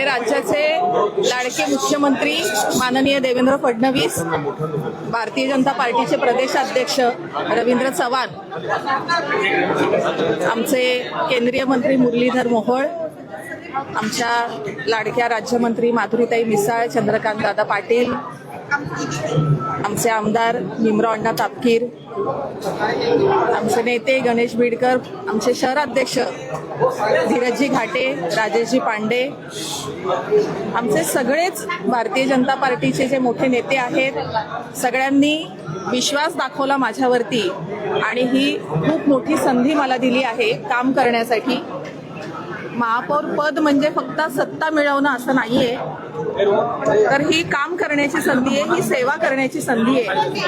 आपले राज्याचे लाडके मुख्यमंत्री माननीय देवेंद्र फडणवीस, भारतीय जनता पार्टीचे प्रदेशाध्यक्ष रवींद्र चव्हाण, आमचे केंद्रीय मंत्री मुरलीधर मोहोळ, आमच्या लाडक्या राज्यमंत्री माधुरीताई मिसाळ, चंद्रकांत दादा पाटील, आमचे आमदार भीमराव अण्णा तापकीर, आमचे नेते गणेश बीडकर, आमचे शहराध्यक्ष धीरजजी घाटे, राजेशजी पांडे, आमचे सगळेच भारतीय जनता पार्टीचे जे मोठे नेते आहेत, सगळ्यांनी विश्वास दाखवला माझ्यावरती आणि ही खूप मोठी संधी मला दिली आहे काम करण्यासाठी. महापौर पद म्हणजे फक्त सत्ता मिळवणं असं नाहीये, तर ही काम करण्याची संधी आहे, ही सेवा करण्याची संधी आहे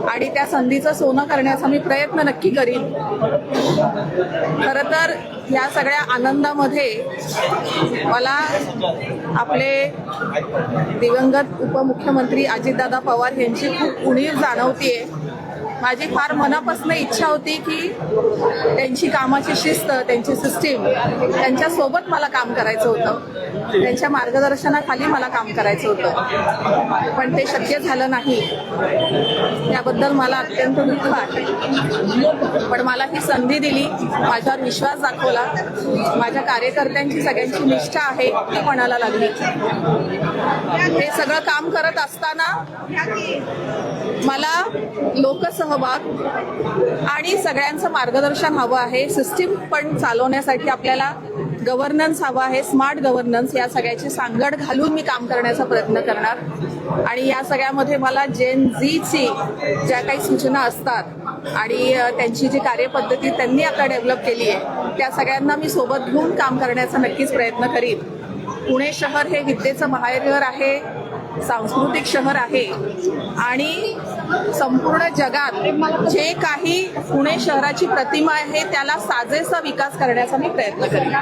आणि त्या संधीचं सोनं करण्याचा मी प्रयत्न नक्की करीन. खरं तर या सगळ्या आनंदामध्ये मला आपले दिवंगत उपमुख्यमंत्री अजितदादा पवार यांची खूप उणीव जाणवतीये. माझी फार मनापासून इच्छा होती की त्यांची कामाची शिस्त, त्यांची सिस्टीम, त्यांच्यासोबत मला काम करायचं होतं, त्यांच्या मार्गदर्शनाखाली मला काम करायचं होतं, पण ते शक्य झालं नाही. त्याबद्दल मला अत्यंत दुःख आहे. पण मला ही संधी दिली, माझ्यावर विश्वास दाखवला, माझ्या कार्यकर्त्यांची सगळ्यांची निष्ठा आहे ती म्हणायला लागली. हे सगळं काम करत असताना मला लोकसहभाग आणि सगळ्यांचं मार्गदर्शन हवं आहे. सिस्टीम पण चालवण्यासाठी आपल्याला गव्हर्नन्स हवं आहे, स्मार्ट गव्हर्नन्स. या सगळ्याची सांगड घालून मी काम करण्याचा प्रयत्न करणार आणि या सगळ्यामध्ये मला जेन झीची ज्या काही सूचना असतात आणि त्यांची जी कार्यपद्धती त्यांनी आता डेव्हलप केली आहे, त्या सगळ्यांना मी सोबत घेऊन काम करण्याचा नक्कीच प्रयत्न करीन. पुणे शहर हे विद्येचं माहेरघर आहे, सांस्कृतिक शहर आहे आणि संपूर्ण जगात जे काही पुणे शहराची प्रतिमा आहे त्याला साजेसा विकास करण्याचा मी प्रयत्न करेन.